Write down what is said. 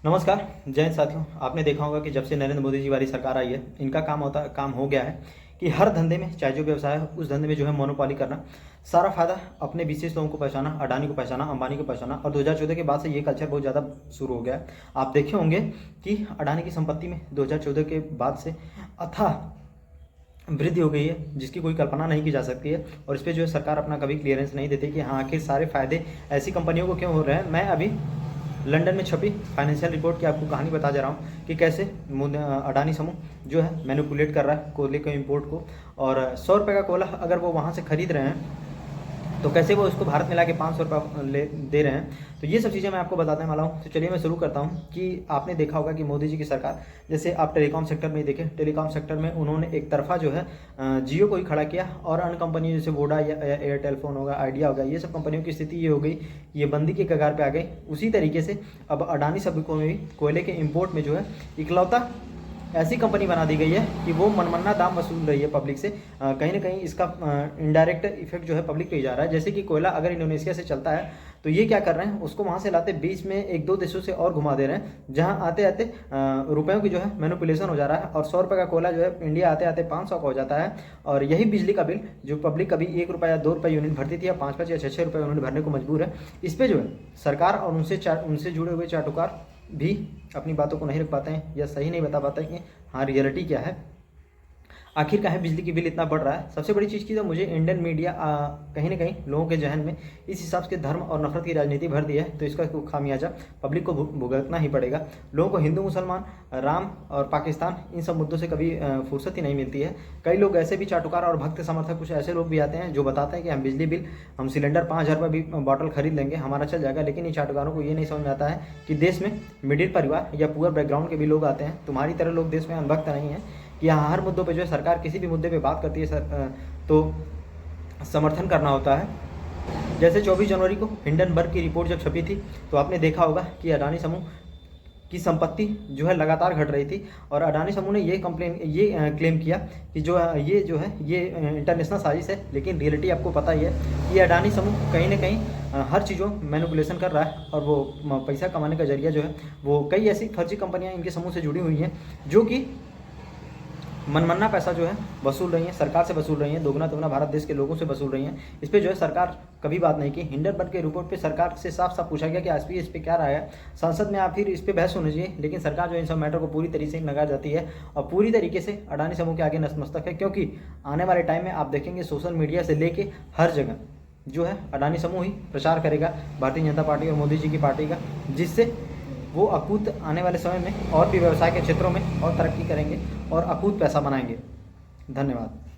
नमस्कार। जय हिंद साथियों। आपने देखा होगा कि जब से नरेंद्र मोदी जी वाली सरकार आई है, इनका काम हो गया है कि हर धंधे में, चाहे जो व्यवसाय हो उस धंधे में जो है मोनोपोली करना, सारा फायदा अपने विशेष लोगों को पहचाना, अडानी को पहचाना, अंबानी को पहचाना। और 2014 के बाद से ये कल्चर बहुत ज़्यादा शुरू हो गया है। आप देखे होंगे कि अडानी की संपत्ति में 2014 के बाद से अथाह वृद्धि हो गई है, जिसकी कोई कल्पना नहीं की जा सकती है। और इस पर जो है सरकार अपना कभी क्लियरेंस नहीं देती कि हाँ आखिर सारे फायदे ऐसी कंपनियों को क्यों हो रहे हैं। मैं अभी लंदन में छपी फाइनेंशियल रिपोर्ट की आपको कहानी बता जा रहा हूँ कि कैसे अडानी समूह जो है मैनिपुलेट कर रहा है कोयले के इंपोर्ट को। और 100 रुपये का कोयला अगर वो वहाँ से खरीद रहे हैं तो कैसे वो उसको भारत में ला के 500 रुपये ले दे रहे हैं। तो ये सब चीज़ें मैं आपको बताने वाला हूँ। तो चलिए मैं शुरू करता हूँ कि आपने देखा होगा कि मोदी जी की सरकार, जैसे आप टेलीकॉम सेक्टर में देखें, टेलीकॉम सेक्टर में उन्होंने एक तरफा जो है जियो को ही खड़ा किया और अन्य कंपनी जैसे वोडा या एयरटेल फोन होगा, आइडिया होगा, ये सब कंपनियों की स्थिति ये हो गई, ये बंदी के कगार पे आ गई। उसी तरीके से अब अडानी सब को भी कोयले के इम्पोर्ट में जो है इकलौता ऐसी कंपनी बना दी गई है कि वो मनमन्ना दाम वसूल रही है पब्लिक से। कहीं ना कहीं इसका इनडायरेक्ट इफेक्ट जो है पब्लिक पे ही जा रहा है। जैसे कि कोयला अगर इंडोनेशिया से चलता है तो ये क्या कर रहे हैं, उसको वहाँ से लाते बीच में एक दो देशों से और घुमा दे रहे हैं, जहाँ आते आते रुपयों की जो है मैनिपुलेशन हो जा रहा है। और 100 रुपये का कोयला जो है इंडिया आते आते 500 का हो जाता है। और यही बिजली का बिल जो पब्लिक कभी 1 रुपया या 2 रुपये यूनिट भरती थी, या 5 या 6 रुपये यूनिट भरने को मजबूर है। इस पर जो है सरकार और उनसे जुड़े हुए चाटुकार भी अपनी बातों को नहीं रख पाते हैं या सही नहीं बता पाते कि हाँ रियलिटी क्या है, आखिर का है बिजली की बिल इतना बढ़ रहा है। सबसे बड़ी चीज़ की तो मुझे इंडियन मीडिया कहीं ना कहीं लोगों के जहन में इस हिसाब से धर्म और नफरत की राजनीति भर दी है। तो इसका खामियाजा पब्लिक को भुगतना ही पड़ेगा। लोगों को हिंदू मुसलमान, राम और पाकिस्तान, इन सब मुद्दों से कभी फुर्सत ही नहीं मिलती है। कई लोग ऐसे भी चाटुकार और भक्त समर्थक कुछ ऐसे लोग भी आते हैं जो बताते हैं कि हम बिजली बिल, हम सिलेंडर 5,000 रुपये भी बॉटल खरीद लेंगे, हमारा चल जाएगा। लेकिन इन चाटुकारों को ये नहीं समझ में आता है कि देश में मिडिल परिवार या पुअर बैकग्राउंड के भी लोग आते हैं। तुम्हारी तरह लोग देश में अनभक्त नहीं है कि यहाँ हर मुद्दों पे जो है सरकार किसी भी मुद्दे पे बात करती है तो समर्थन करना होता है। जैसे 24 जनवरी को हिंडनबर्ग की रिपोर्ट जब छपी थी तो आपने देखा होगा कि अडानी समूह की संपत्ति जो है लगातार घट रही थी। और अडानी समूह ने ये क्लेम किया कि ये इंटरनेशनल साजिश है। लेकिन रियलिटी आपको पता ही है कि अडानी समूह कहीं ना कहीं हर चीज़ों मैनिपुलेशन कर रहा है। और वो पैसा कमाने का जरिया जो है वो कई ऐसी फर्जी कंपनियां इनके समूह से जुड़ी हुई हैं जो कि मनमन्ना पैसा जो है वसूल रही हैं, सरकार से वसूल रही हैं, दोगुना तिगुना भारत देश के लोगों से वसूल रही हैं। इस पर जो है सरकार कभी बात नहीं की। हिंडनबर्ग के रिपोर्ट पे सरकार से साफ साफ पूछा गया कि एसपी इस पर क्या राय है, संसद में आप फिर इस पर बहस होनी चाहिए। लेकिन सरकार जो इन सब मैटर को पूरी तरीके से नकार जाती है और पूरी तरीके से अडानी समूह के आगे नतमस्तक है। क्योंकि आने वाले टाइम में आप देखेंगे सोशल मीडिया से लेके हर जगह जो है अडानी समूह ही प्रचार करेगा भारतीय जनता पार्टी और मोदी जी की पार्टी का, जिससे वो अकूत आने वाले समय में और भी व्यवसाय के क्षेत्रों में और तरक्की करेंगे और अकूत पैसा बनाएंगे। धन्यवाद।